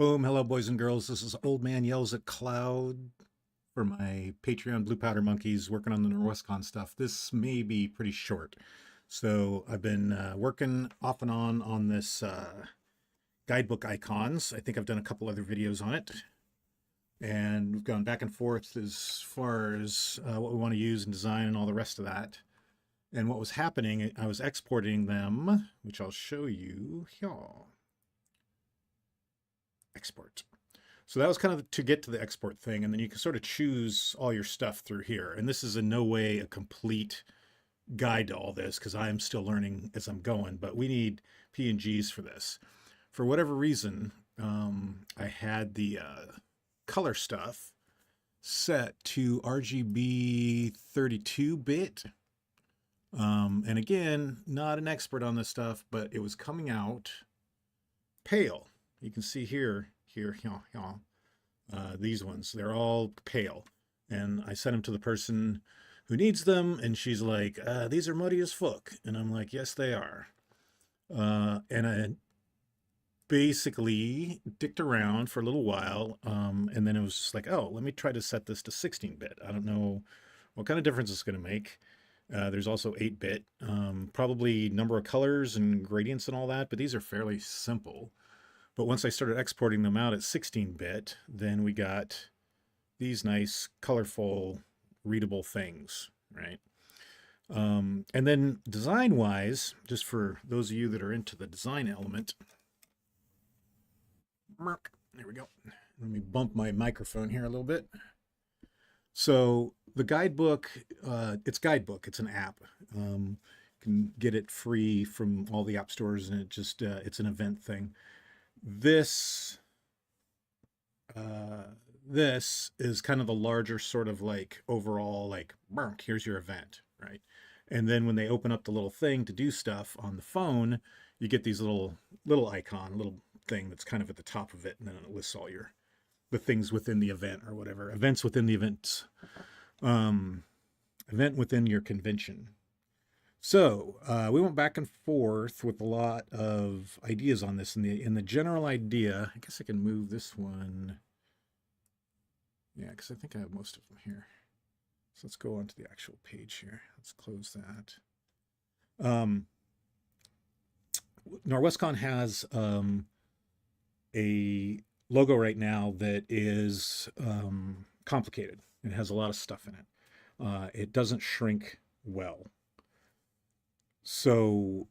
Boom, hello boys and girls. This is Old Man Yells at Cloud for my Patreon Blue Powder Monkeys working on the Norwescon stuff. This may be pretty short. So I've been working off and on this guidebook icons. I think I've done a couple other videos on it. And we've gone back and forth as far as what we want to use and design and all the rest of that. And what was happening, I was exporting them, which I'll show you here. Export. So that was kind of to get to the export thing, and then you can sort of choose all your stuff through here. And this is in no way a complete guide to all this because I'm still learning as I'm going, but we need PNGs for this. For whatever reason, I had the color stuff set to RGB 32-bit. And again, not an expert on this stuff, but it was coming out pale. You can see here, these ones, they're all pale. And I sent them to the person who needs them, and she's like, these are muddy as fuck. And I'm like, yes, they are. And I basically dicked around for a little while, and then it was just like, oh, let me try to set this to 16-bit. I don't know what kind of difference it's going to make. There's also 8-bit, probably number of colors and gradients and all that, but these are fairly simple. But once I started exporting them out at 16-bit, then we got these nice, colorful, readable things, right? And then design-wise, just for those of you that are into the design element, there we go. Let me bump my microphone here a little bit. So the guidebook, it's an app. You can get it free from all the app stores, and it's an event thing. This is kind of the larger sort of like overall, like, here's your event, right? And then when they open up the little thing to do stuff on the phone, you get these little icon, little thing that's kind of at the top of it, and then it lists all the things within the event or whatever, events within the events, event within your convention. So we went back and forth with a lot of ideas on this. In the general idea, I guess I can move this one. Yeah, because I think I have most of them here. So let's go on to the actual page here. Let's close that. Norwescon has a logo right now that is complicated. It has a lot of stuff in it. It doesn't shrink well. So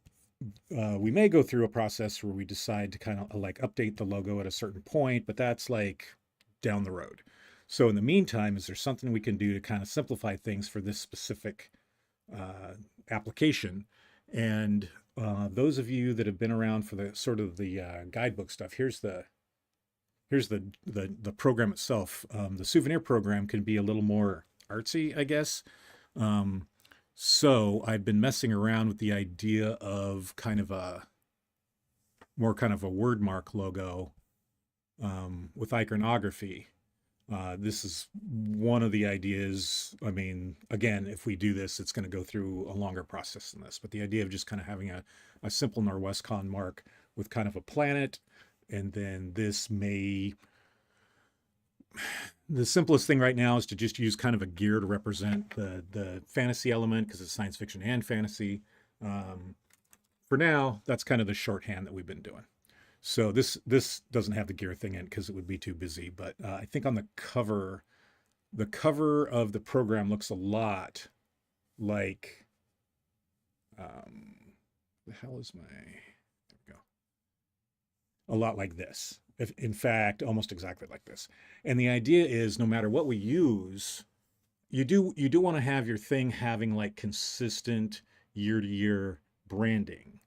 we may go through a process where we decide to kind of like update the logo at a certain point, but that's like down the road. So in the meantime, is there something we can do to kind of simplify things for this specific application? And those of you that have been around for the sort of the guidebook stuff, here's the program itself. The souvenir program can be a little more artsy, I guess. So I've been messing around with the idea of kind of a word mark logo with iconography. This is one of the ideas. I mean, again, if we do this, it's going to go through a longer process than this. But the idea of just kind of having a simple Norwescon mark with kind of a planet, and then this may... The simplest thing right now is to just use kind of a gear to represent the fantasy element because it's science fiction and fantasy. For now, that's kind of the shorthand that we've been doing. So this doesn't have the gear thing in because it would be too busy. But I think on the cover of the program looks a lot like, the hell is my, there we go. A lot like this. In fact, almost exactly like this. And the idea is no matter what we use, you do want to have your thing having like consistent year-to-year branding.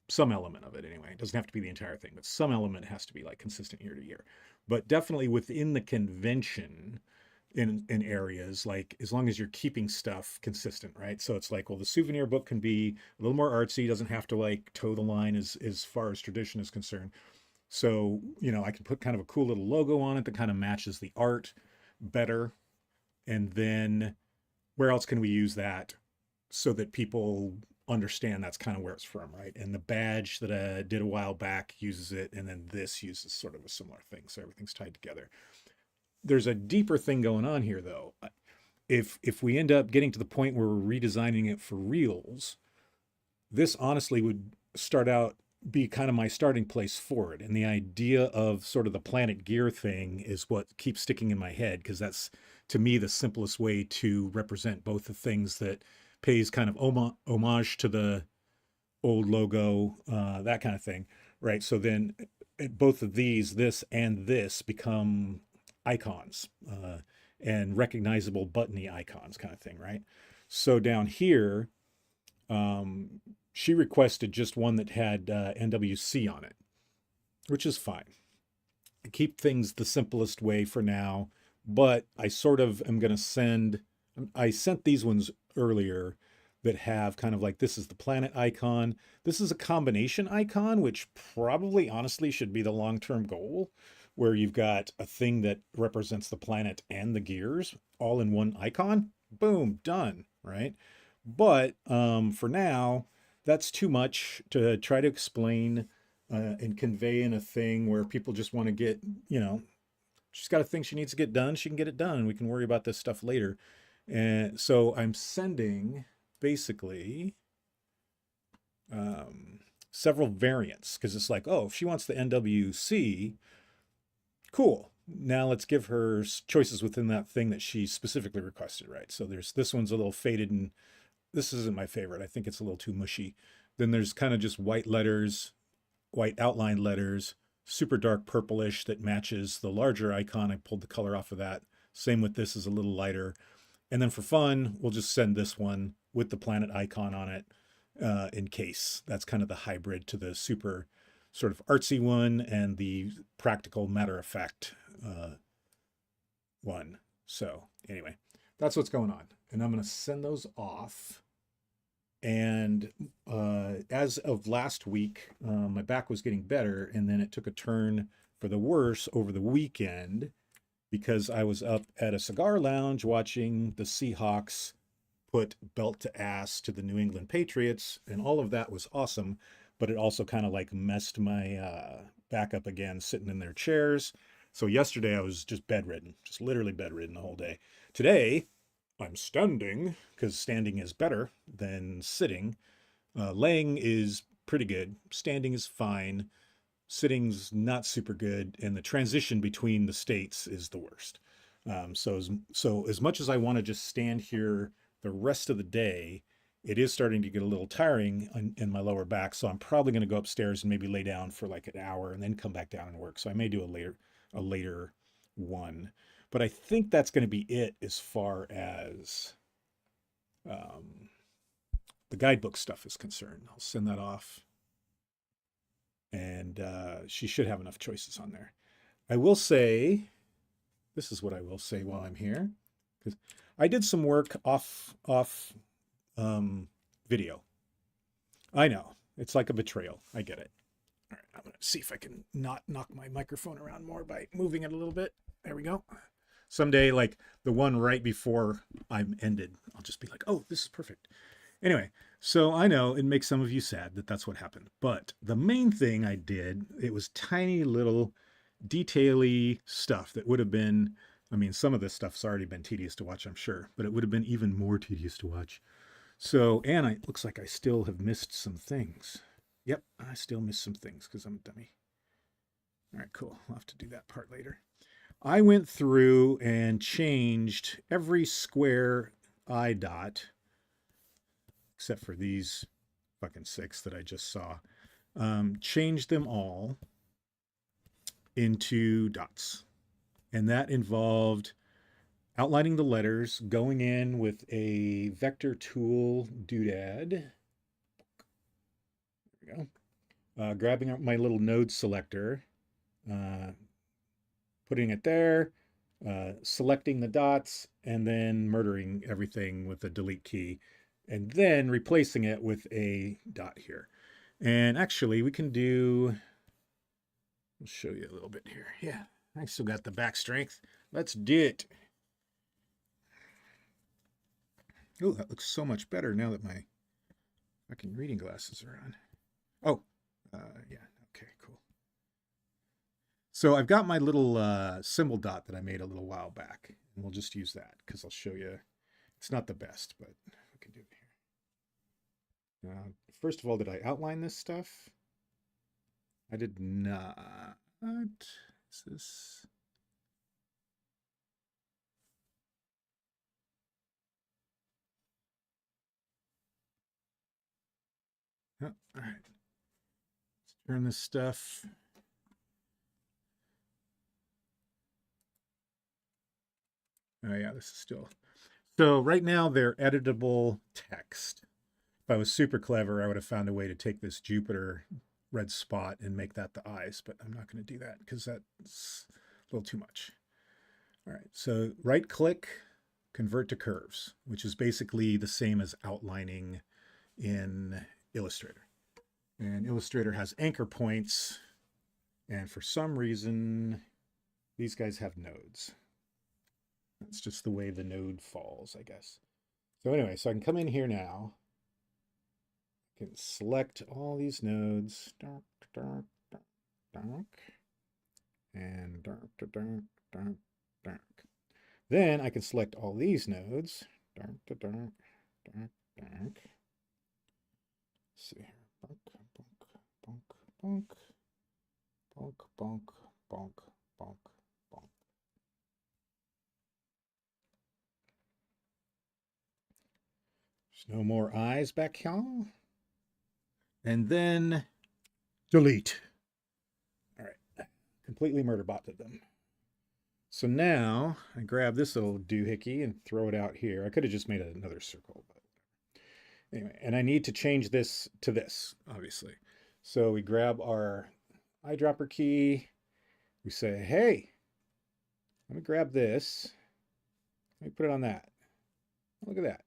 Some element of it anyway. It doesn't have to be the entire thing, but some element has to be like consistent year-to-year. But definitely within the convention in areas, like as long as you're keeping stuff consistent, right? So it's like, well, the souvenir book can be a little more artsy, doesn't have to like toe the line as far as tradition is concerned. So, you know, I can put kind of a cool little logo on it that kind of matches the art better. And then where else can we use that so that people understand that's kind of where it's from, right? And the badge that I did a while back uses it, and then this uses sort of a similar thing. So everything's tied together. There's a deeper thing going on here, though. If we end up getting to the point where we're redesigning it for reels, this honestly would start out be kind of my starting place for it. And the idea of sort of the Planet Gear thing is what keeps sticking in my head, because that's, to me, the simplest way to represent both the things that pays kind of homage to the old logo, that kind of thing, right? So then both of these, this and this, become icons, and recognizable buttony icons kind of thing, right? So down here, she requested just one that had NWC on it, which is fine. I keep things the simplest way for now, but I sort of am going to I sent these ones earlier that have kind of like, this is the planet icon. This is a combination icon, which probably honestly should be the long-term goal, where you've got a thing that represents the planet and the gears all in one icon. Boom, done, right? But for now, that's too much to try to explain and convey in a thing where people just want to get, she's got a thing she needs to get done. She can get it done. We can worry about this stuff later. And so I'm sending basically several variants, because it's like, oh, if she wants the NWC, cool. Now let's give her choices within that thing that she specifically requested, right? So there's, this one's a little faded, and this isn't my favorite. I think it's a little too mushy. Then there's kind of just white letters, white outlined letters, super dark purplish that matches the larger icon. I pulled the color off of that. Same with this, is a little lighter. And then for fun, we'll just send this one with the planet icon on it, in case. That's kind of the hybrid to the super sort of artsy one and the practical matter of fact one. So anyway, that's what's going on. And I'm going to send those off. And as of last week, my back was getting better, and then it took a turn for the worse over the weekend, because I was up at a cigar lounge watching the Seahawks put belt to ass to the New England Patriots, and all of that was awesome, but it also kind of like messed my back up again sitting in their chairs. So yesterday I was just bedridden, just literally bedridden the whole day. Today I'm standing, because standing is better than sitting. Laying is pretty good. Standing is fine. Sitting's not super good, and the transition between the states is the worst. So as much as I want to just stand here the rest of the day, it is starting to get a little tiring in my lower back. So I'm probably going to go upstairs and maybe lay down for like an hour and then come back down and work. So I may do a later one, but I think that's going to be it as far as the guidebook stuff is concerned. I'll send that off, and she should have enough choices on there. I will say, this is what I will say while I'm here, because I did some work off video. I know, it's like a betrayal. I get it. All right, I'm going to see if I can not knock my microphone around more by moving it a little bit. There we go. Someday, like the one right before I'm ended, I'll just be like, oh, this is perfect. Anyway, so I know it makes some of you sad that that's what happened. But the main thing I did, it was tiny little detail-y stuff that would have been, I mean, some of this stuff's already been tedious to watch, I'm sure, but it would have been even more tedious to watch. So, and it looks like I still have missed some things. Yep, I still missed some things because I'm a dummy. All right, cool. I'll have to do that part later. I went through and changed every square eye dot, except for these fucking 6 that I just saw. Changed them all into dots. And that involved outlining the letters, going in with a vector tool doodad. There we go. Grabbing up my little node selector, putting it there, selecting the dots, and then murdering everything with the delete key, and then replacing it with a dot here. And actually, we can do, I'll show you a little bit here. Yeah, I still got the back strength. Let's do it. Oh, that looks so much better now that my Fucking reading glasses are on. Oh, yeah. Okay, cool. So I've got my little symbol dot that I made a little while back, and we'll just use that because I'll show you. It's not the best, but we can do it here. First of all, did I outline this stuff? I did not. Is this? Oh, all right. Let's turn this stuff. Oh yeah, this is still. So right now they're editable text. If I was super clever, I would have found a way to take this Jupiter red spot and make that the eyes, but I'm not going to do that because that's a little too much. All right, so right click, convert to curves, which is basically the same as outlining in Illustrator. And Illustrator has anchor points, and for some reason, these guys have nodes. That's just the way the node falls, I guess. So anyway, so I can come in here now. I can select all these nodes. Dark, dark, dark, dark. And dark, dark, dark, dark. Then I can select all these nodes. Dark, dark, dark, dark. Let's see here. Bonk, bonk, bonk, bonk, bonk, bonk, bonk, bonk. There's no more eyes back here. And then delete. All right, completely murderbotted them. So now I grab this little doohickey and throw it out here. I could have just made another circle, but anyway, and I need to change this to this, obviously. So we grab our eyedropper key. We say, hey, let me grab this. Let me put it on that. Look at that.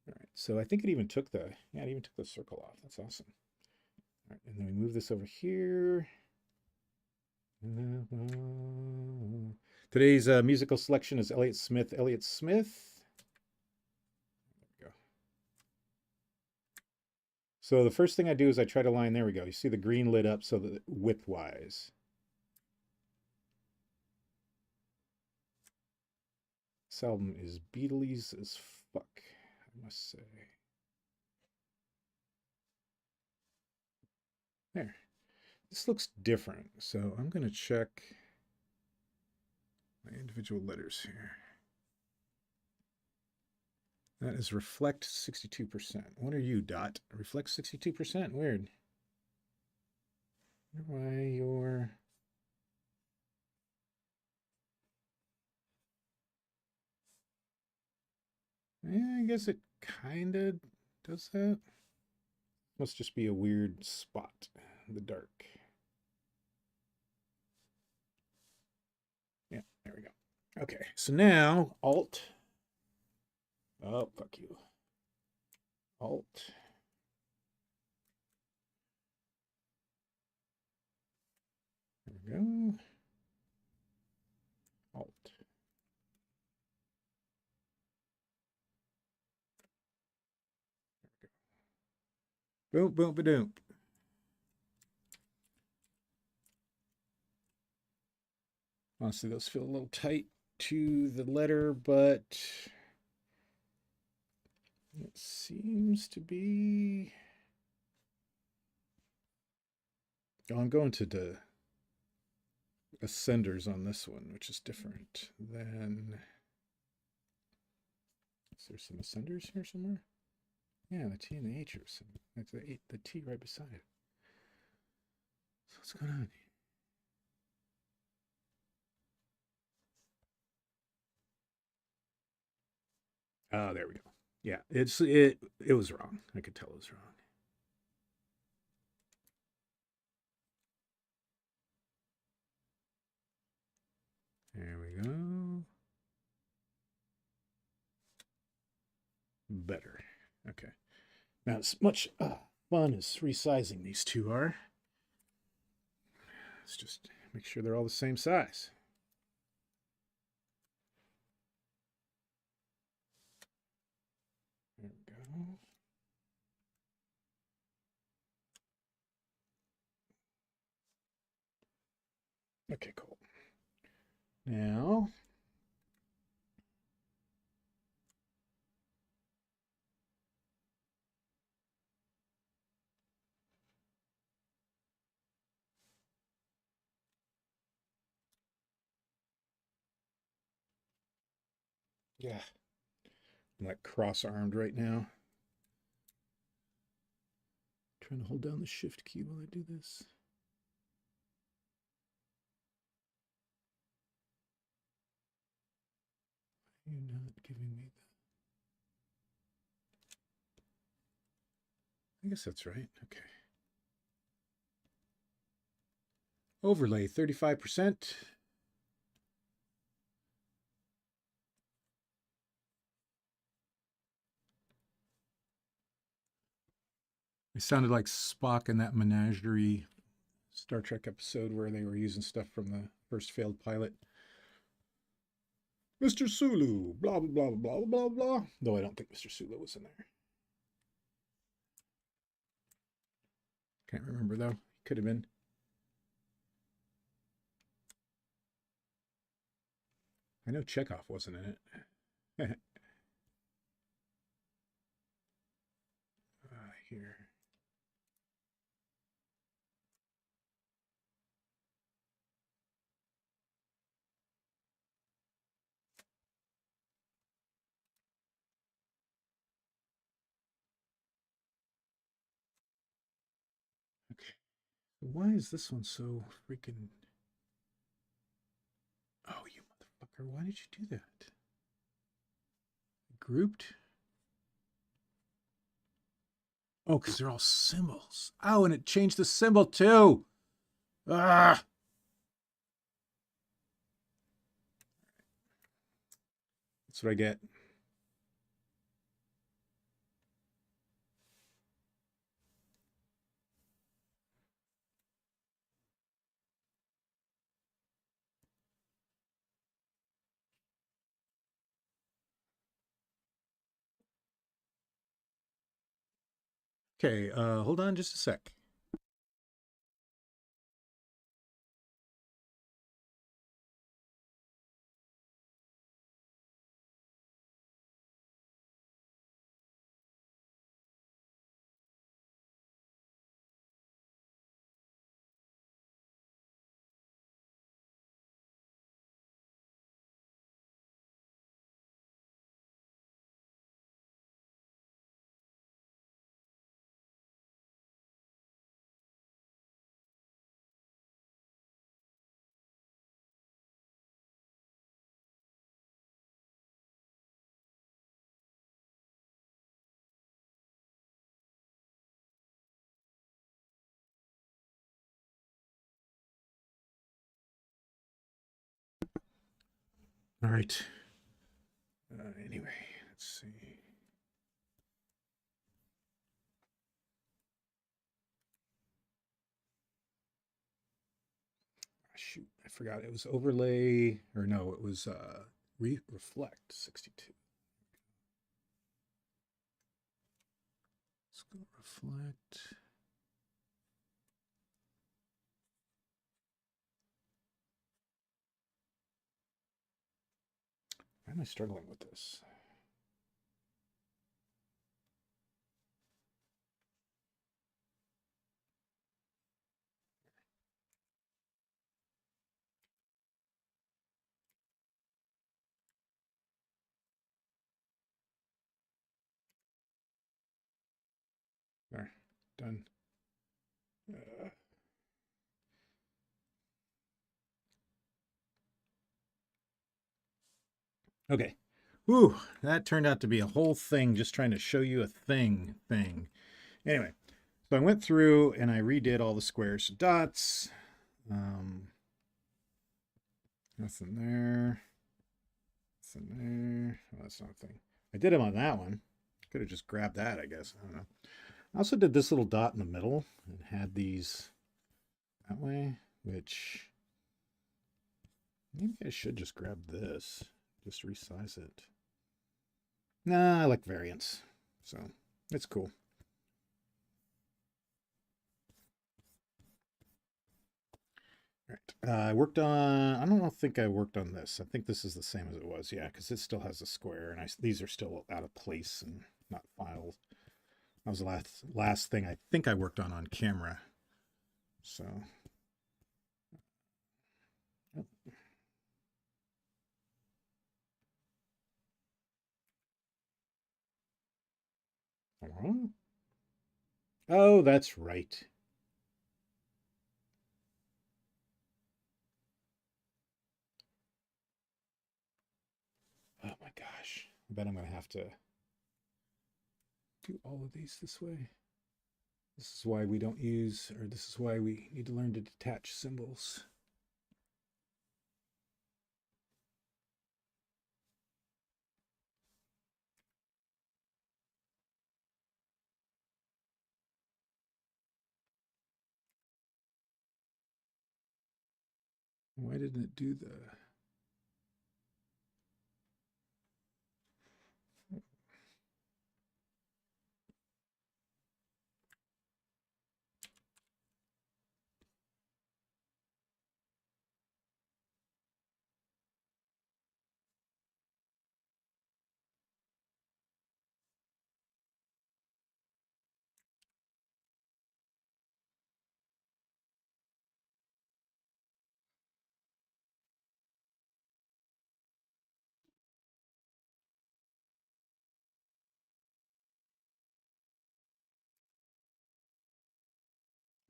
All right, so I think it even took the, yeah, it even took the circle off. That's awesome. All right, and then we move this over here. Today's musical selection is Elliott Smith. Elliott Smith. There we go. So the first thing I do is I try to line, there we go. You see the green lit up so that width-wise. This album is Beatles as fuck, I must say. There. This looks different, so I'm going to check my individual letters here. That is reflect 62%. What are you, Dot? Reflect 62%? Weird. I wonder why you're... Yeah, I guess it kind of does that. Must just be a weird spot in the dark. Yeah, there we go. Okay, so now Alt. Oh, fuck you. Alt. There we go. Alt. Boom, boom, ba-doom. Honestly, those feel a little tight to the letter, but it seems to be... Oh, I'm going to the ascenders on this one, which is different than... Is there some ascenders here somewhere? Yeah, the T and the H are some. That's the T right beside it. So what's going on? Oh, there we go. Yeah, it was wrong. I could tell it was wrong. There we go. Better. Okay. Now, as much fun as resizing these two are, let's just make sure they're all the same size. There we go. Okay, cool. Now, yeah, I'm like cross-armed right now. Trying to hold down the shift key while I do this. You're not giving me the... I guess that's right. Okay. Overlay, 35%. I sounded like Spock in that menagerie Star Trek episode where they were using stuff from the first failed pilot. Mr. Sulu, blah, blah, blah, blah, blah, blah. Though I don't think Mr. Sulu was in there. Can't remember, though. Could have been. I know Chekhov wasn't in it. Here. Okay. Why is this one so freaking... Oh, you motherfucker. Why did you do that? Grouped? Oh, because they're all symbols. Oh, and it changed the symbol too. Ah! That's what I get. Okay, hold on just a sec. All right. Anyway, let's see. Shoot, I forgot. It was overlay, or no, it was reflect 62. Let's go reflect. Why am I struggling with this? There, done. Okay. Whew, that turned out to be a whole thing just trying to show you a thing. Anyway, so I went through and I redid all the squares and dots. Nothing there. Nothing there. Oh, that's not a thing. I did them on that one. Could have just grabbed that, I guess. I don't know. I also did this little dot in the middle and had these that way, which maybe I should just grab this. Just resize it. Nah, I like variants. So it's cool. All right. I worked on, I don't think I worked on this. I think this is the same as it was. Yeah, because it still has a square and these are still out of place and not filed. That was the last thing I think I worked on camera. So, oh, that's right. Oh my gosh. I bet I'm going to have to do all of these this way. This is why we don't use, or this is why we need to learn to detach symbols. Why didn't it do the...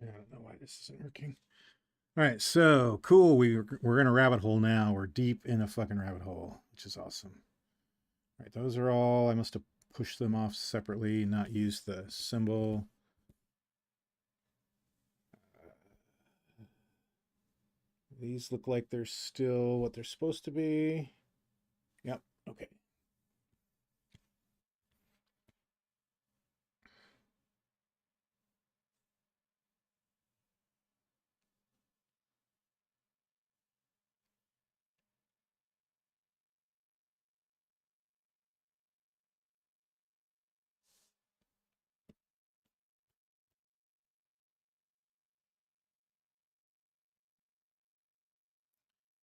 I don't know why this isn't working. All right, so cool. We're in a rabbit hole now. We're deep in a fucking rabbit hole, which is awesome. All right, those are all. I must have pushed them off separately, not used the symbol. These look like they're still what they're supposed to be. Yep, okay.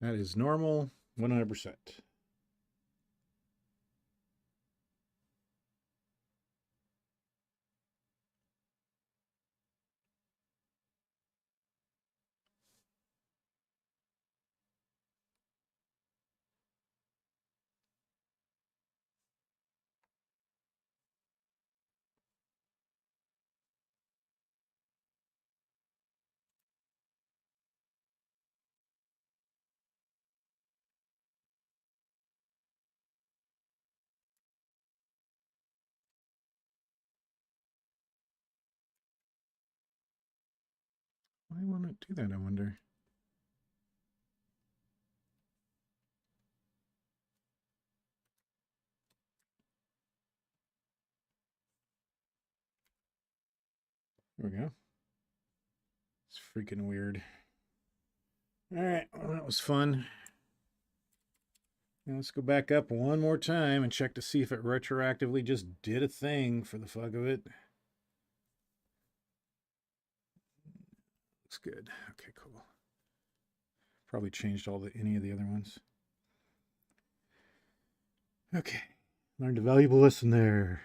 That is normal, 100%. Why won't it do that, I wonder? There we go. It's freaking weird. All right, well, that was fun. Now let's go back up one more time and check to see if it retroactively just did a thing for the fuck of it. Looks good. Okay, cool. Probably changed any of the other ones. Okay, learned a valuable lesson there.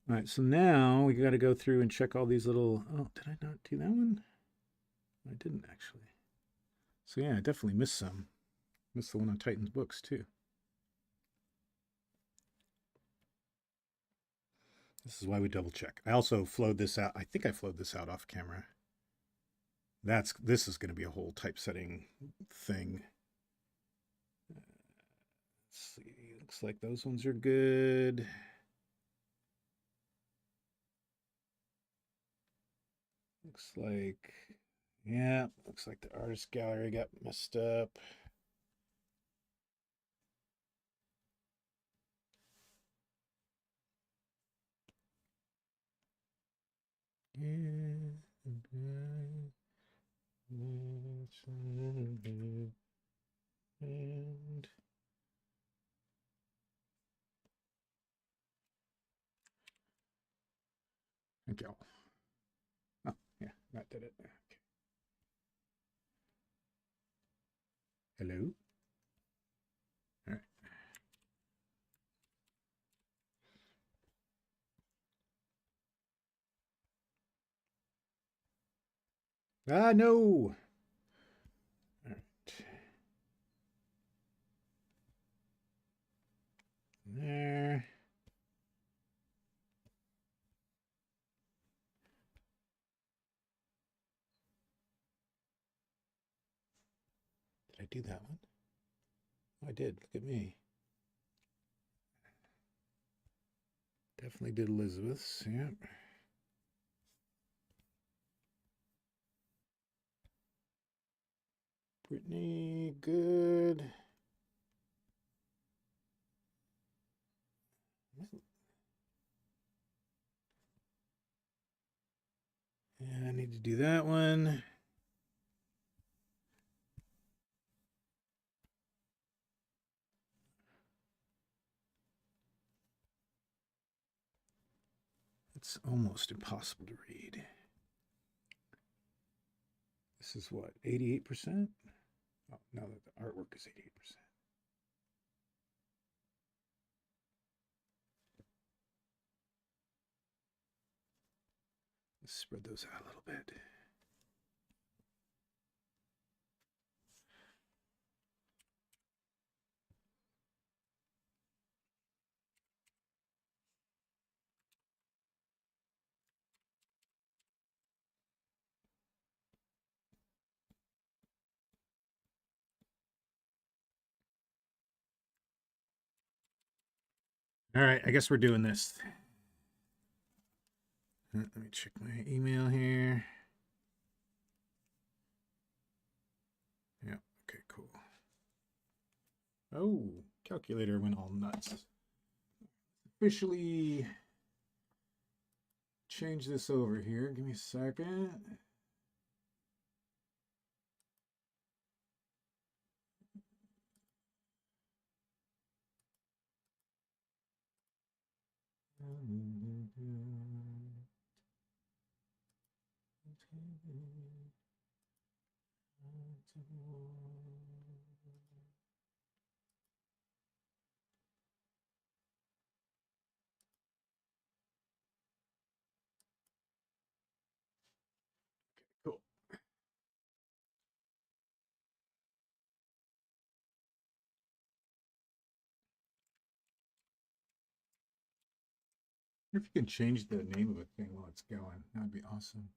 All right, so now we got to go through and check all these little. Oh, did I not do that one? I didn't actually. So yeah, I definitely missed some. Missed the one on Titan's books too. This is why we double check. I also flowed this out. I think I flowed this out off camera. This is going to be a whole typesetting thing. Let's see. Looks like those ones are good. Looks like, yeah, looks like the artist gallery got messed up. And thank you. Oh, yeah, that did it. Okay. Hello. All right. Ah, no. All right. There. Did I do that one? Oh, I did. Look at me. Definitely did Elizabeth's. Yep. Brittany, good. And I need to do that one. It's almost impossible to read. This is what, 88%? Oh, now that the artwork is 88%. Let's spread those out a little bit. All right, I guess we're doing this. Let me check my email here. Yeah, okay, cool. Oh, calculator went all nuts. Officially change this over here. Give me a second. Cool. If you can change the name of a thing while it's going, that would be awesome.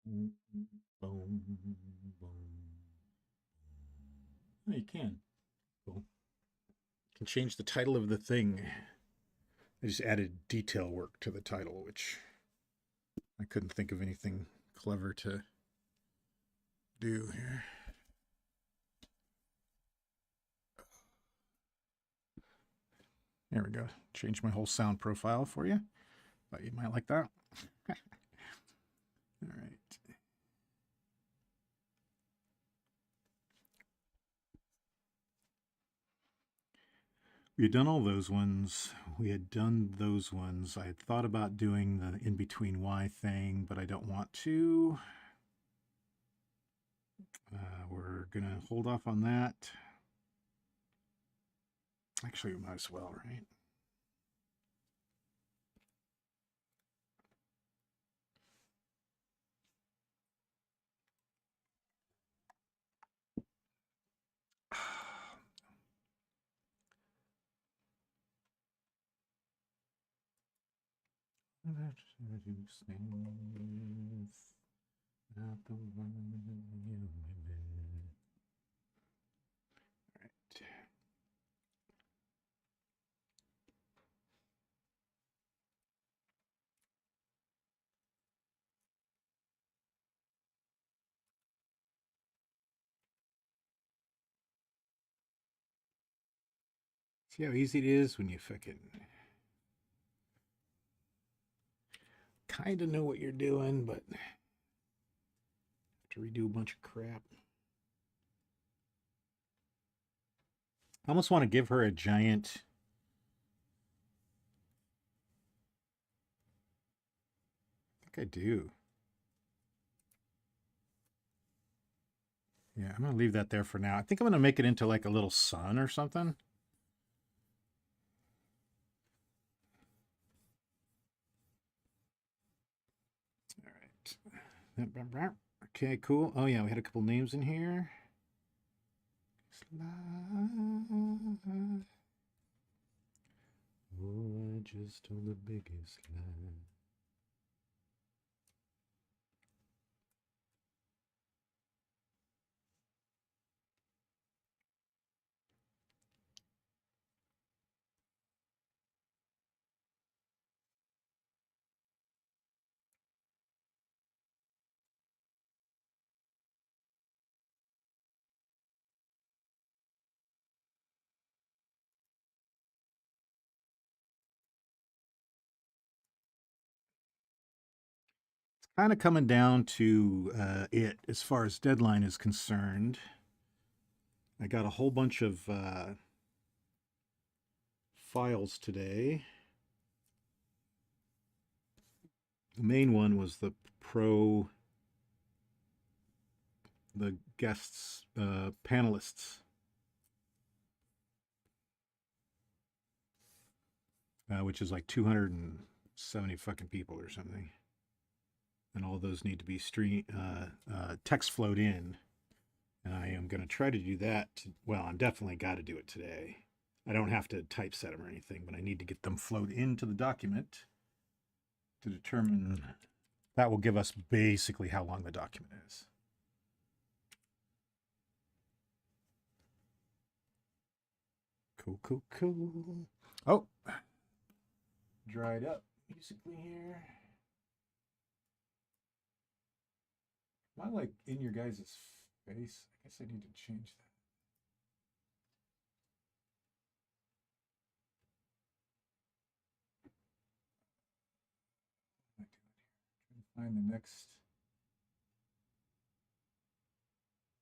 Boom, boom, boom. Oh, you can. Cool. You can change the title of the thing. I just added detail work to the title, which I couldn't think of anything clever to do here. There we go. Change my whole sound profile for you. Thought you might like that. All right. We had done all those ones. We had done those ones. I had thought about doing the in-between Y thing, but I don't want to. We're going to hold off on that. Actually, we might as well, right? See how easy it is when you fucking kind of know what you're doing, but have to redo a bunch of crap. I almost want to give her a giant. I think I do. Yeah, I'm going to leave that there for now. I think I'm going to make it into like a little sun or something. All right. Okay, cool. Oh, yeah, we had a couple names in here. Oh, I just told the biggest lie. Kind of coming down to it as far as deadline is concerned. I got a whole bunch of files today. The main one was the guests, panelists, which is like 270 fucking people or something. And all those need to be text flowed in. And I am going to try to do that. Well, I'm definitely got to do it today. I don't have to typeset them or anything, but I need to get them flowed into the document to determine. That will give us basically how long the document is. Cool, cool, cool. Oh, dried up musically here. Am I like in your guys' face? I guess I need to change that. What am I doing here? Trying to find the next.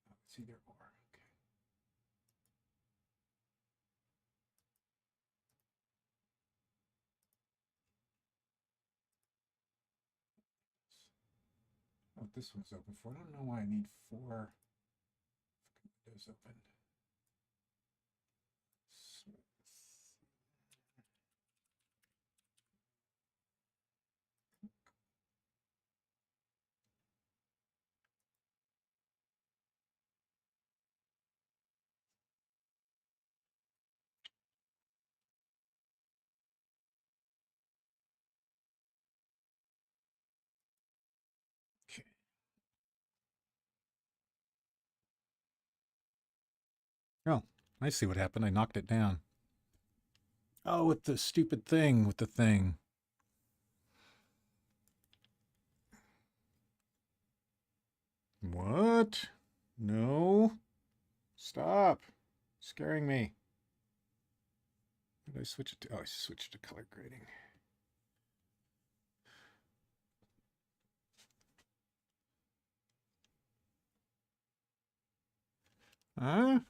Oh, it's either or. Okay. Oh, this one's open for. I don't know why I need 4 windows open. Okay. Oh, I see what happened. I knocked it down. Oh, with the stupid thing, with the thing. What? No. Stop. Scaring me. What did I switch it to? Oh, I switched to color grading. Huh?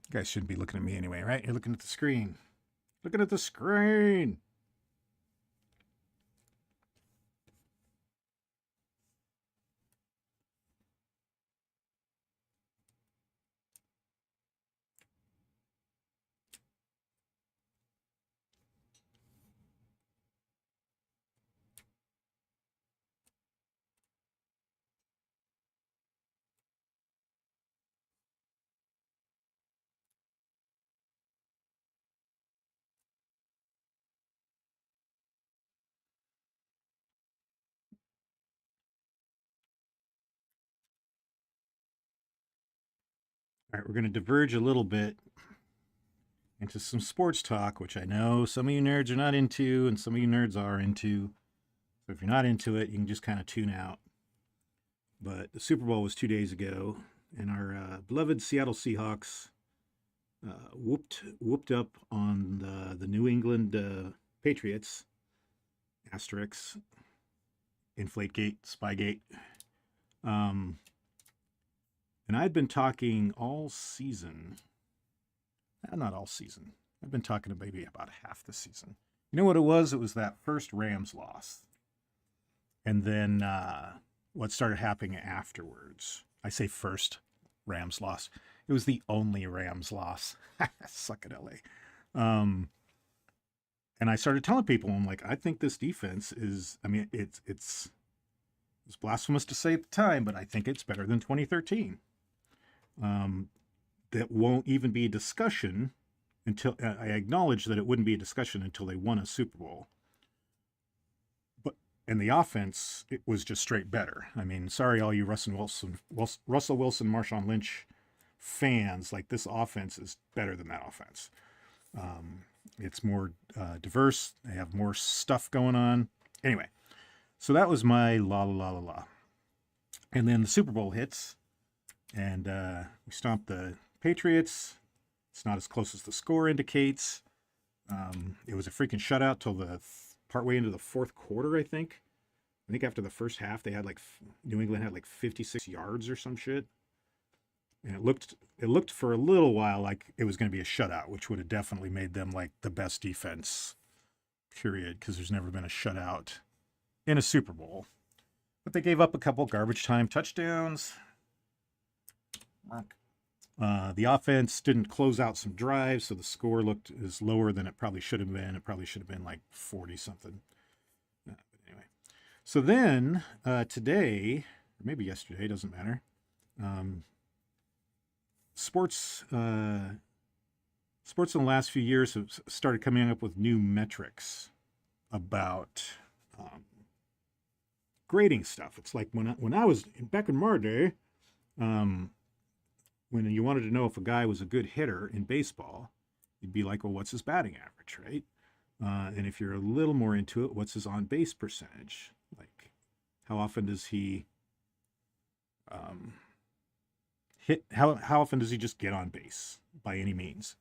You guys shouldn't be looking at me anyway, right? You're looking at the screen. Looking at the screen. All right, we're going to diverge a little bit into some sports talk, which I know some of you nerds are not into and some of you nerds are into. So if you're not into it, you can just kind of tune out. But the Super Bowl was 2 days ago, and our beloved Seattle Seahawks whooped up on the New England Patriots. Asterix, Inflategate, Spygate. And I'd been talking all season. Not all season. I've been talking maybe about half the season. You know what it was? It was that first Rams loss. And then what started happening afterwards. I say first Rams loss. It was the only Rams loss. Suck it, LA. And I started telling people, I'm like, I think this defense is, I mean, it's blasphemous to say at the time, but I think it's better than 2013. That won't even be a discussion until I acknowledge that it wouldn't be a discussion until they won a Super Bowl. And the offense, it was just straight better. I mean, sorry, all you Russell Wilson, Marshawn Lynch fans, like this offense is better than that offense. It's more diverse. They have more stuff going on. Anyway, so that was my la la la la la. And then the Super Bowl hits, and we stomped the Patriots. It's not as close as the score indicates. It was a freaking shutout till the partway into the fourth quarter, I think. I think after the first half, they had New England had 56 yards or some shit. And it looked for a little while like it was going to be a shutout, which would have definitely made them the best defense, period, because there's never been a shutout in a Super Bowl. But they gave up a couple garbage time touchdowns. The offense didn't close out some drives, so the score looked as lower than it probably should have been. It probably should have been 40-something. But anyway. So then, today, or maybe yesterday, doesn't matter, sports in the last few years have started coming up with new metrics about grading stuff. It's like when I was back in my day, when you wanted to know if a guy was a good hitter in baseball, you'd be like, well, what's his batting average, right? And if you're a little more into it, what's his on-base percentage? Like, how often does he hit? How often does he just get on base by any means?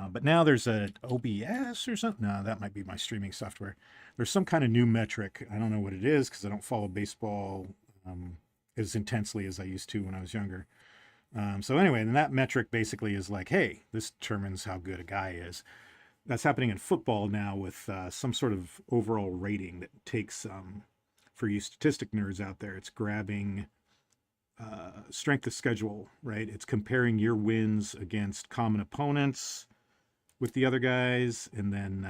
But now there's a OBS or something. No, that might be my streaming software. There's some kind of new metric. I don't know what it is because I don't follow baseball as intensely as I used to when I was younger. So anyway, and that metric basically is like, hey, this determines how good a guy is. That's happening in football now with some sort of overall rating that takes, for you statistic nerds out there, it's grabbing strength of schedule, right? It's comparing your wins against common opponents with the other guys, and then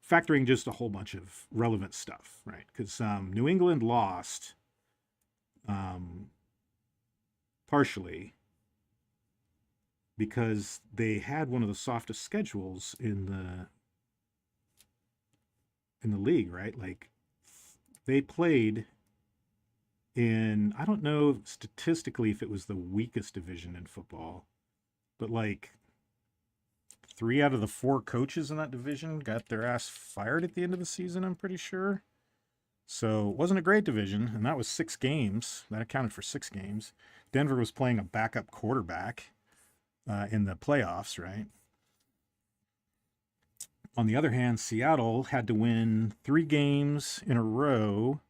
factoring just a whole bunch of relevant stuff, right? Because New England lost partially because they had one of the softest schedules in the league, right? Like they played in, I don't know statistically if it was the weakest division in football, but 3 out of the 4 coaches in that division got their ass fired at the end of the season, I'm pretty sure. So it wasn't a great division, and that was 6 games. That accounted for 6 games. Denver was playing a backup quarterback in the playoffs, right? On the other hand, Seattle had to win 3 games in a row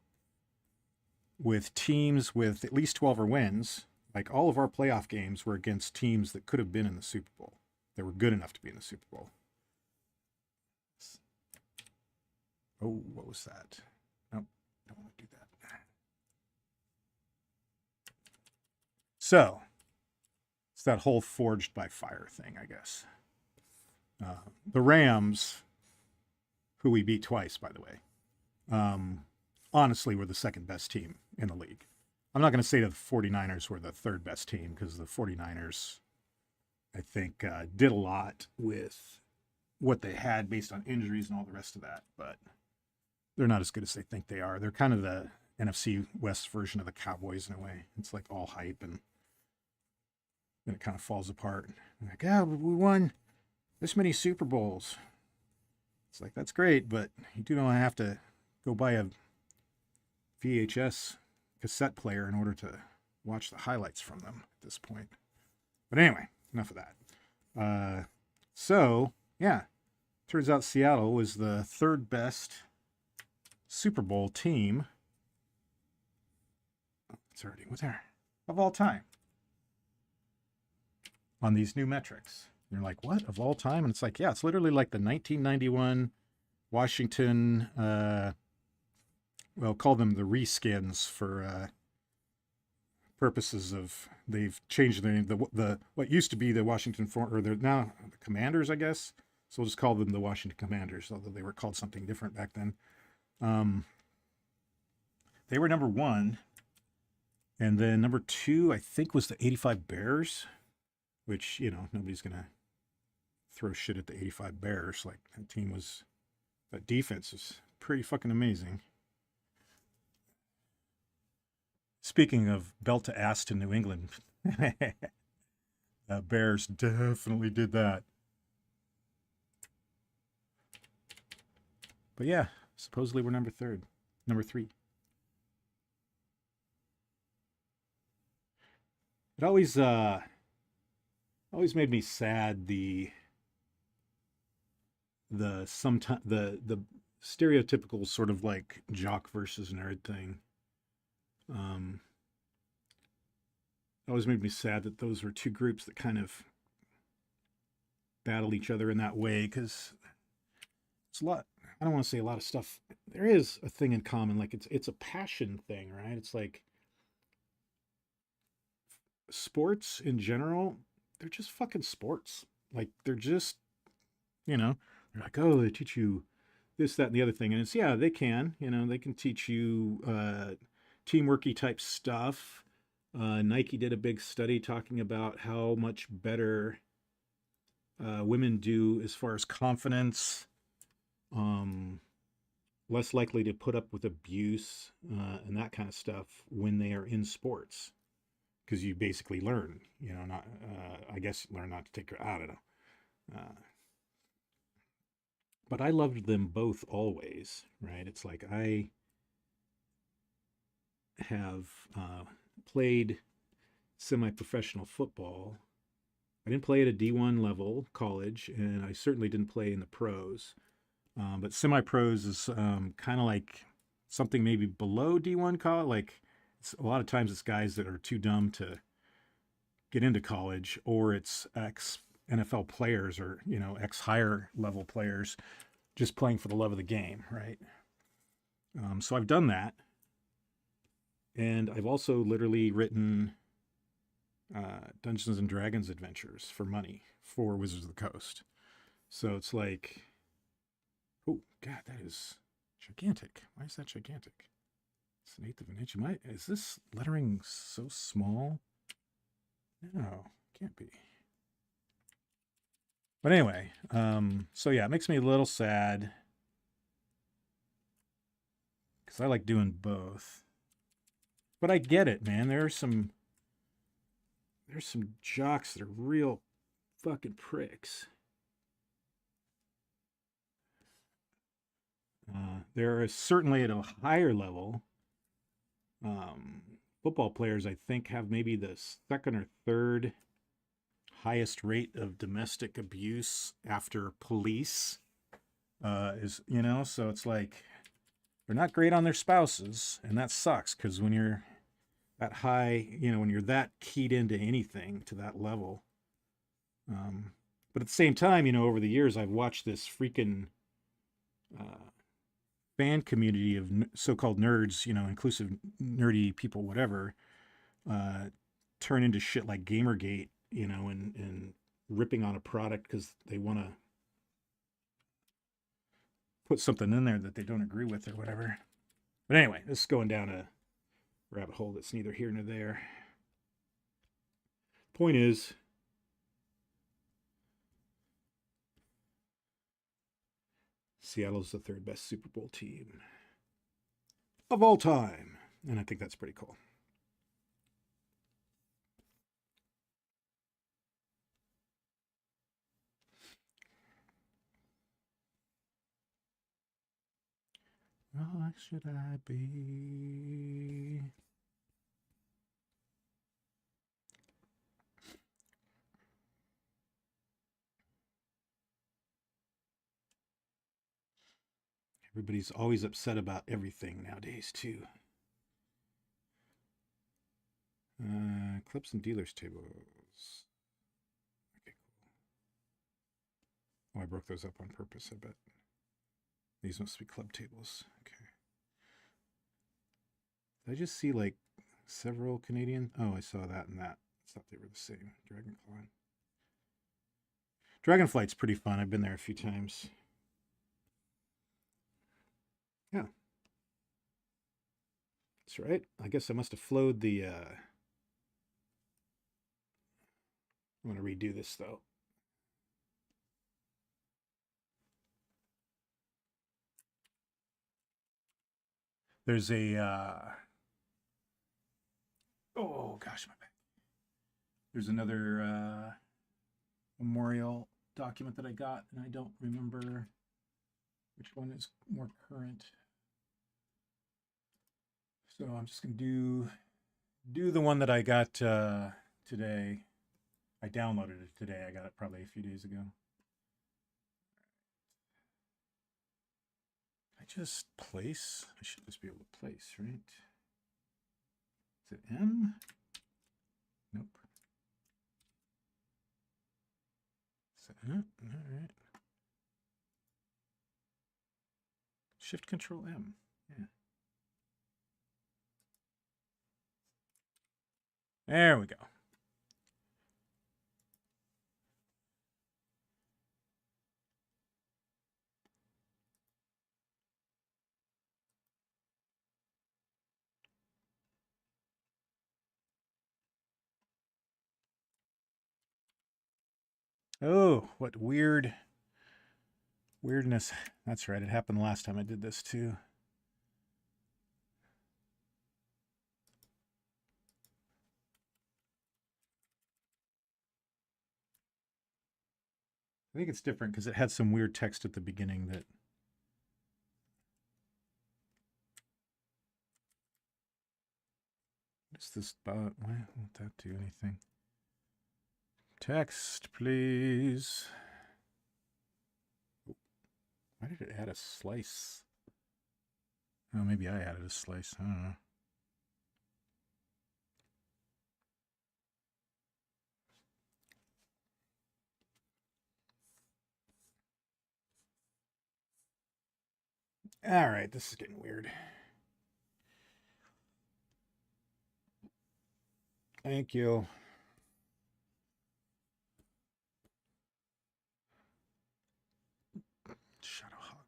with teams with at least 12 wins. Like all of our playoff games were against teams that could have been in the Super Bowl. They were good enough to be in the Super Bowl. Oh, what was that? Nope, don't want to do that. So, it's that whole forged by fire thing, I guess. The Rams, who we beat twice, by the way, honestly were the second best team in the league. I'm not going to say that the 49ers were the third best team because the 49ers, I think, did a lot with what they had based on injuries and all the rest of that, but they're not as good as they think they are. They're kind of the NFC West version of the Cowboys in a way. It's like all hype and then it kind of falls apart. Like, oh, we won this many Super Bowls. It's like, that's great, but you do not have to go buy a VHS cassette player in order to watch the highlights from them at this point. But anyway, enough of that. So, yeah, turns out Seattle was the third best Super Bowl team. Oh, it's already there of all time on these new metrics. And you're like, what, of all time? And it's like, yeah, it's literally like the 1991 Washington, well, call them the reskins for purposes of, they've changed the name, the what used to be the Washington, or they're now the Commanders, I guess. So we'll just call them the Washington Commanders, although they were called something different back then. They were number one. And then number two, I think, was the 85 Bears, which, you know, nobody's going to throw shit at the 85 Bears. Like, that defense is pretty fucking amazing. Speaking of belt to ass to New England, Bears definitely did that. But yeah, supposedly we're number three. It always made me sad the stereotypical sort of like jock versus nerd thing. It always made me sad that those were two groups that kind of battle each other in that way, because it's a lot. I don't want to say a lot of stuff. There is a thing in common, like it's a passion thing, right? It's like sports in general, they're just fucking sports. Like, they're just, you know, they're like, oh, they teach you this, that, and the other thing. And it's, yeah, they can, you know, they can teach you teamworky type stuff. Nike did a big study talking about how much better women do as far as confidence, less likely to put up with abuse and that kind of stuff when they are in sports. Because you basically learn, you know, not, I guess learn not to take your, I don't know. But I loved them both always, right? It's like I have played semi-professional football. I didn't play at a D1 level college, and I certainly didn't play in the pros. But semi-pros is kind of like something maybe below D1 college. Like, a lot of times it's guys that are too dumb to get into college, or it's ex NFL players, or, you know, ex higher level players just playing for the love of the game, right? So I've done that. And I've also literally written Dungeons and Dragons adventures for money for Wizards of the Coast. So it's like, oh, God, that is gigantic. Why is that gigantic? It's an eighth of an inch. Is this lettering so small? No, can't be. But anyway, so yeah, it makes me a little sad because I like doing both. But I get it, man. There's some jocks that are real fucking pricks. There are certainly at a higher level. Football players, I think, have maybe the second or third highest rate of domestic abuse after police. Is, you know, so it's like they're not great on their spouses, and that sucks, because when you're that high, you know, when you're that keyed into anything to that level. But at the same time, you know, over the years, I've watched this freaking fan community of so-called nerds, you know, inclusive nerdy people, whatever, turn into shit like Gamergate, you know, and ripping on a product because they want to put something in there that they don't agree with or whatever. But anyway, this is going down a rabbit hole that's neither here nor there. Point is, Seattle's the third best Super Bowl team of all time. And I think that's pretty cool. Why should I be? Everybody's always upset about everything nowadays, too. Clips and dealers tables. Okay, cool. Oh, I broke those up on purpose, I bet. These must be club tables. Okay. Did I just see like several Canadian? Oh, I saw that and that. I thought they were the same. Dragonfly. Dragonflight's pretty fun. I've been there a few times. Yeah. That's right. I guess I must have flowed the... I'm going to redo this, though. There's a... Oh, gosh, my back. There's another memorial document that I got, and I don't remember which one is more current. So I'm just going to do the one that I got today. I downloaded it today. I got it probably a few days ago. I just place. I should just be able to place, right? Is it M? Nope. Is it M? All right. Shift Control M. Yeah. There we go. Oh, what weirdness. That's right. It happened last time I did this too. I think it's different because it had some weird text at the beginning that... What's this about? Why won't that do anything? Text, please. Why did it add a slice? Oh, maybe I added a slice. I don't know. All right, this is getting weird. Thank you. Shadowhawk.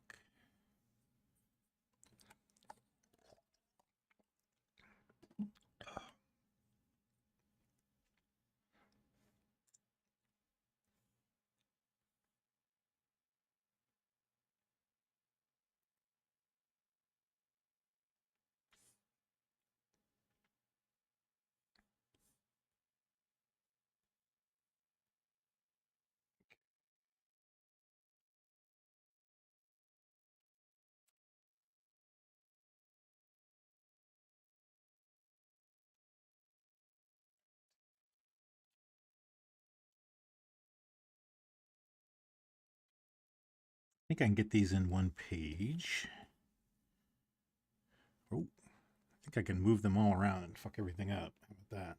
I think I can get these in one page. Oh, I think I can move them all around and fuck everything up. How about that?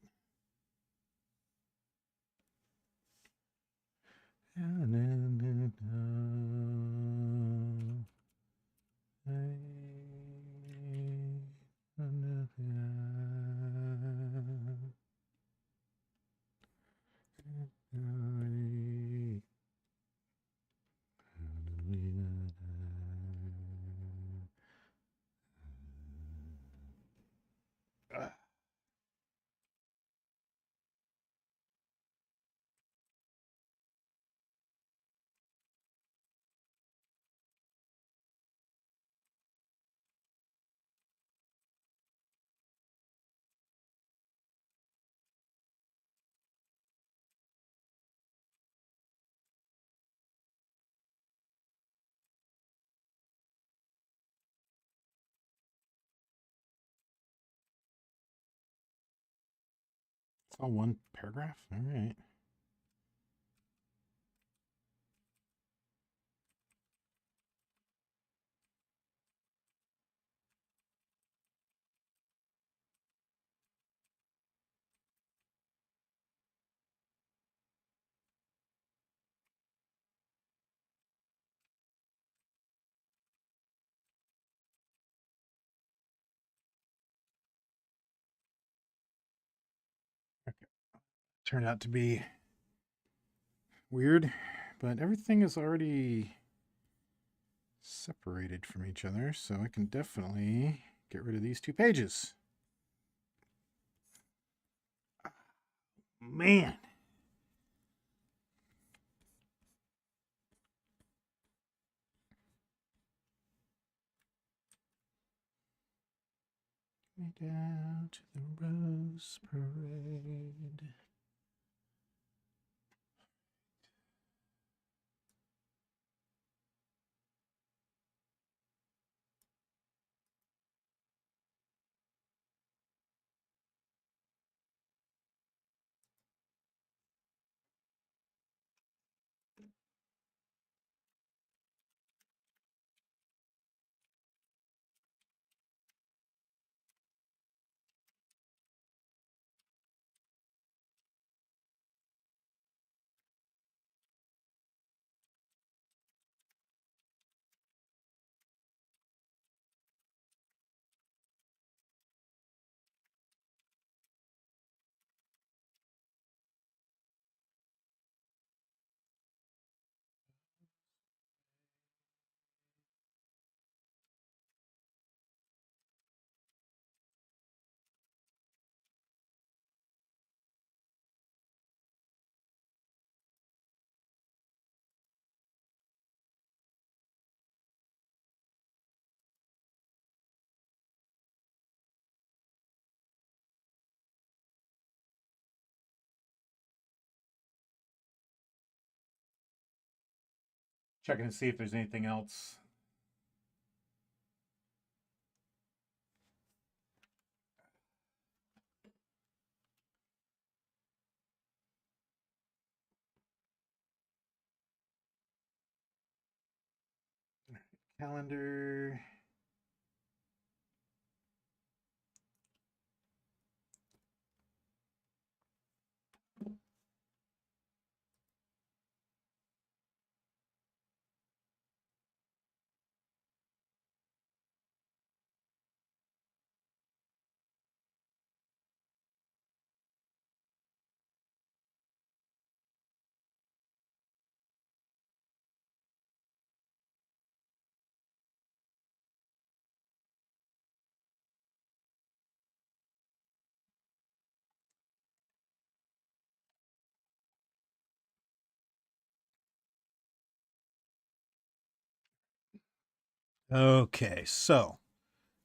It's all one paragraph? All right. turned out to be weird, but everything is already separated from each other, so I can definitely get rid of these 2 pages. Man. Me down to the Rose Parade. Checking to see if there's anything else. Calendar. Okay, so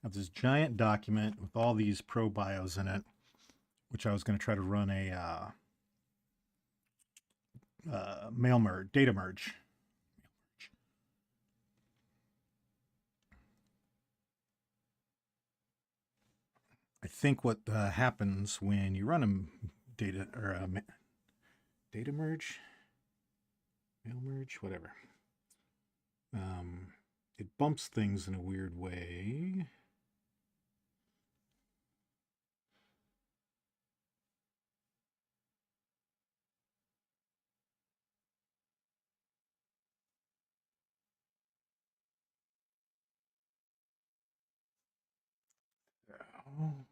I have this giant document with all these pro bios in it, which I was going to try to run a mail merge, data merge. I think what happens when you run a data merge, mail merge, whatever. It bumps things in a weird way. Oh,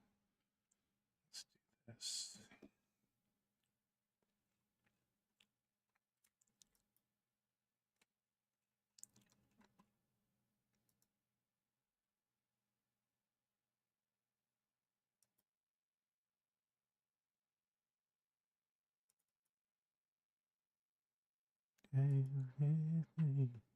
let's do this.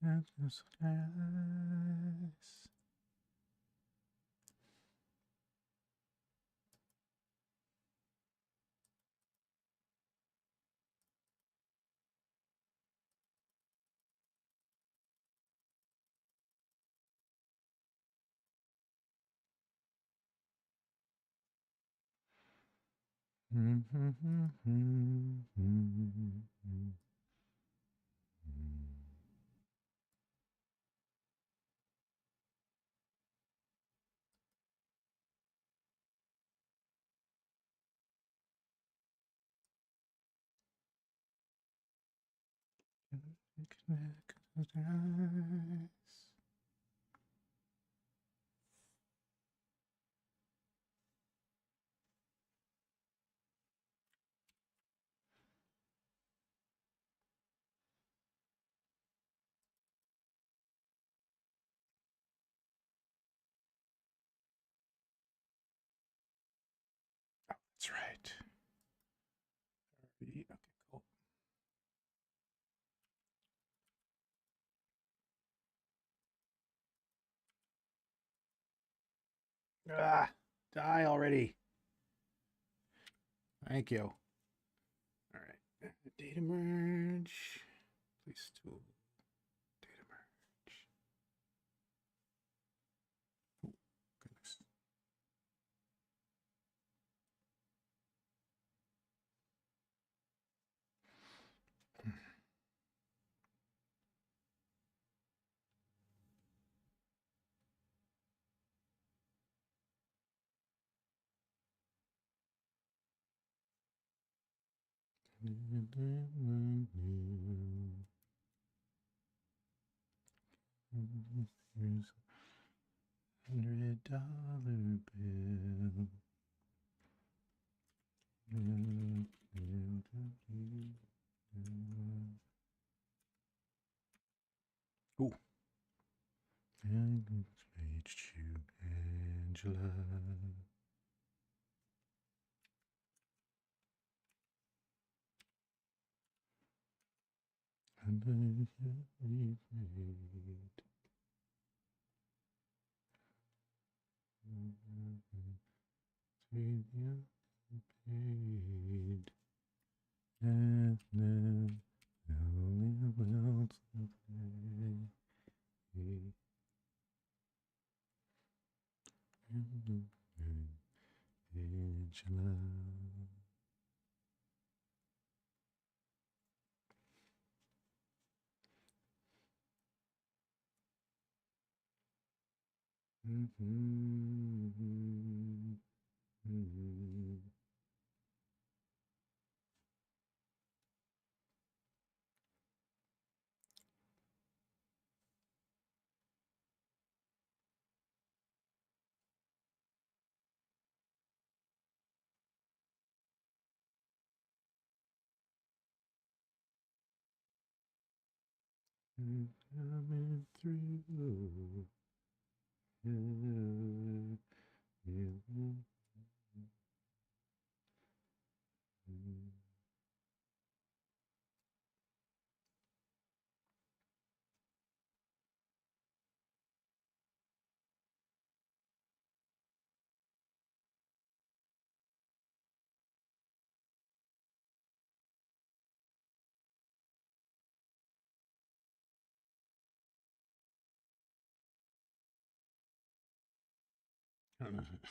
That's nice. Ah, die already. Thank you. All right. Data merge. Please tool. Data merge. Oh, goodness. Here's $100 bill. Ooh. And page 2, Angela. And I repaid. Paid. And then only else Angela. Coming through.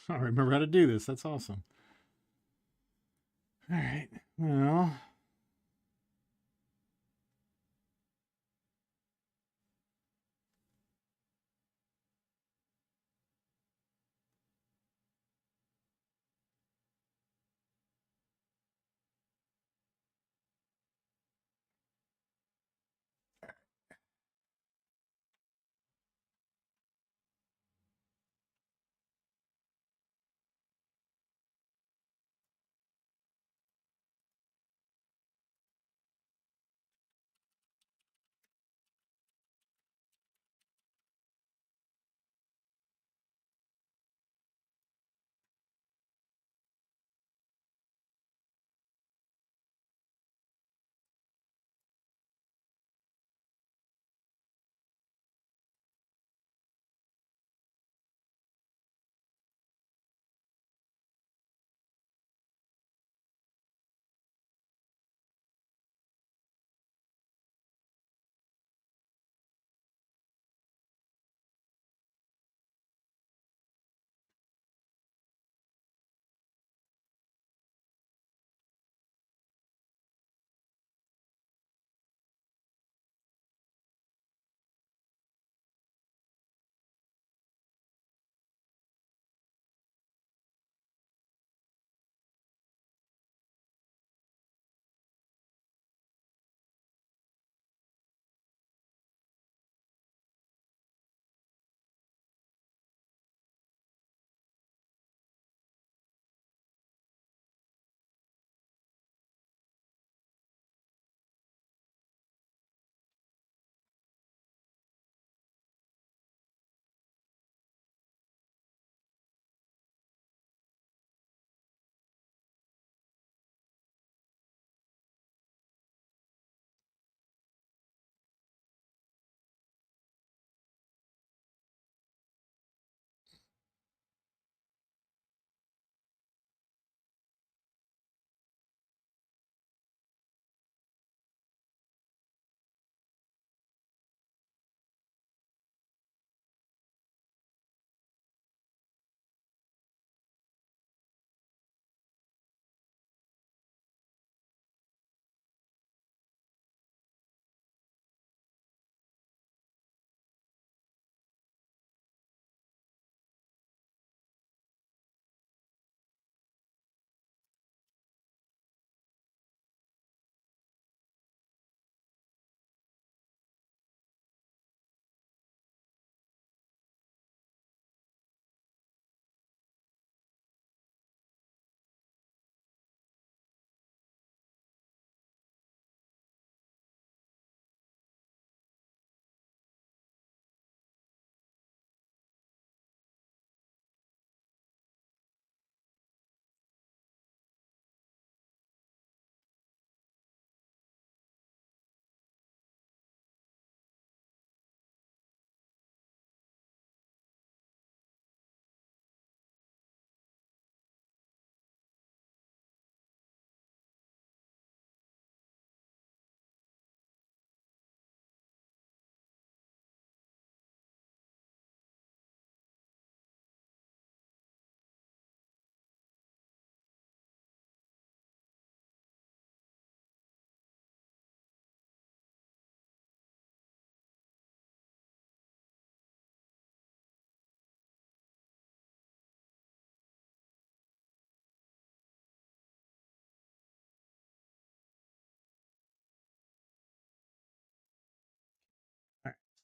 I remember how to do this. That's awesome. All right. Well,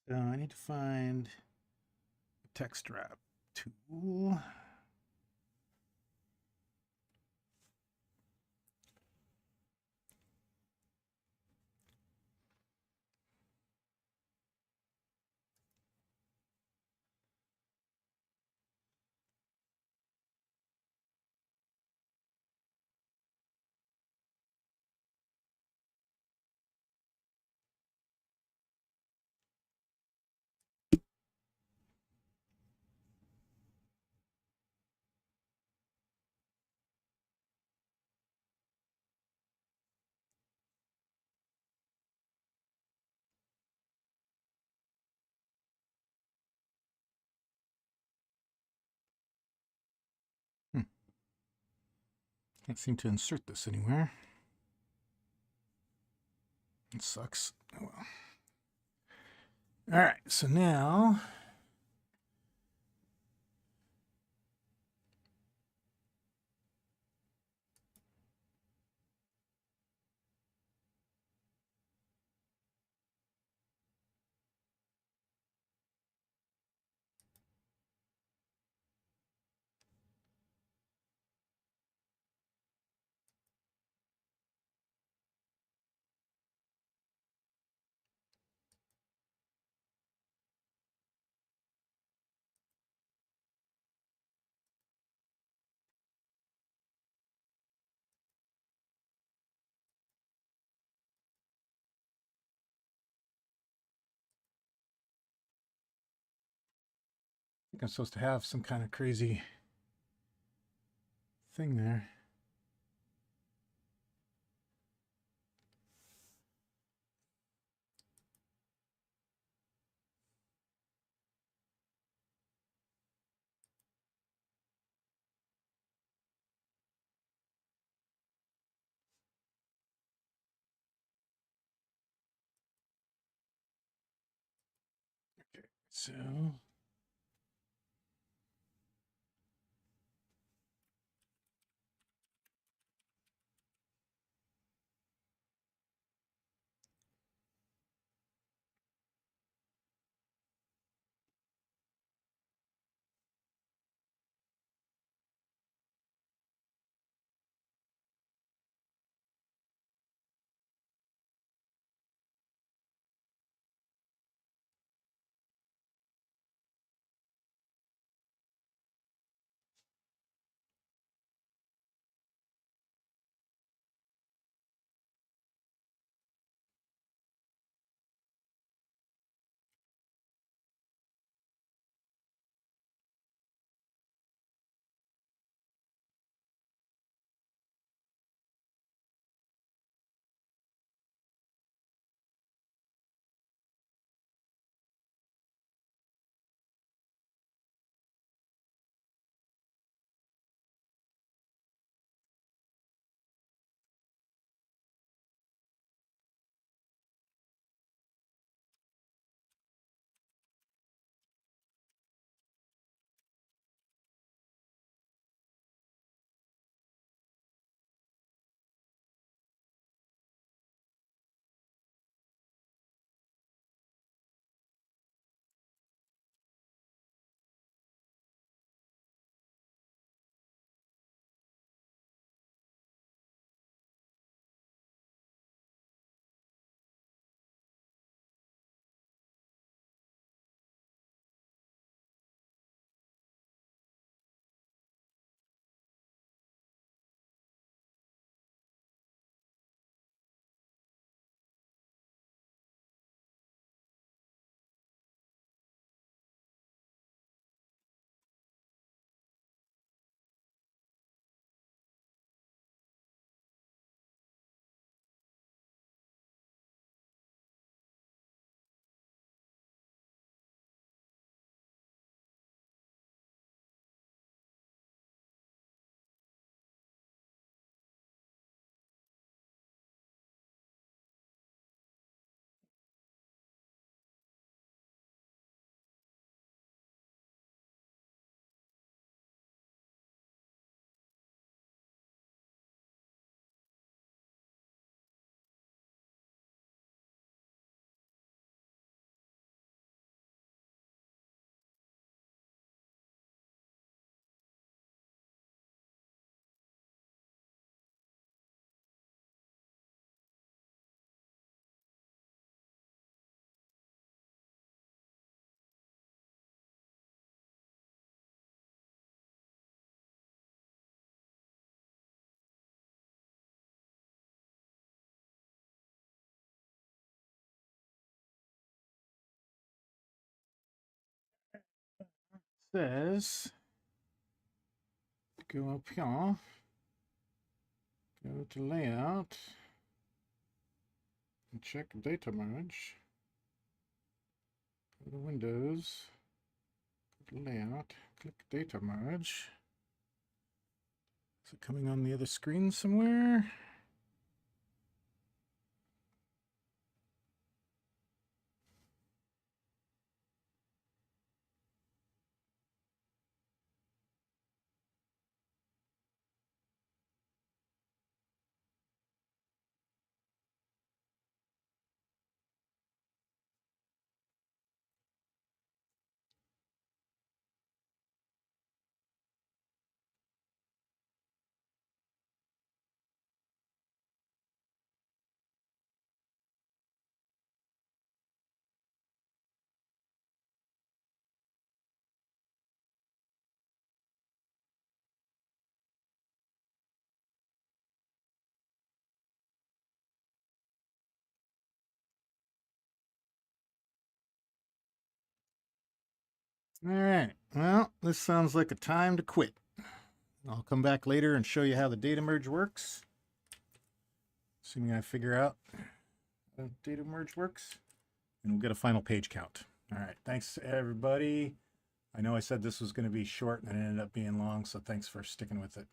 So I need to find a text wrap tool. Can't seem to insert this anywhere. It sucks. Oh well. All right, so now I think I'm supposed to have some kind of crazy thing there. Okay, so says, go up here, go to layout, and check data merge. Go to Windows, go to layout, click data merge. Is it coming on the other screen somewhere? All right, well, this sounds like a time to quit. I'll come back later and show you how the data merge works. Assuming I figure out how data merge works. And we'll get a final page count. All right, thanks everybody. I know I said this was going to be short and it ended up being long, so thanks for sticking with it.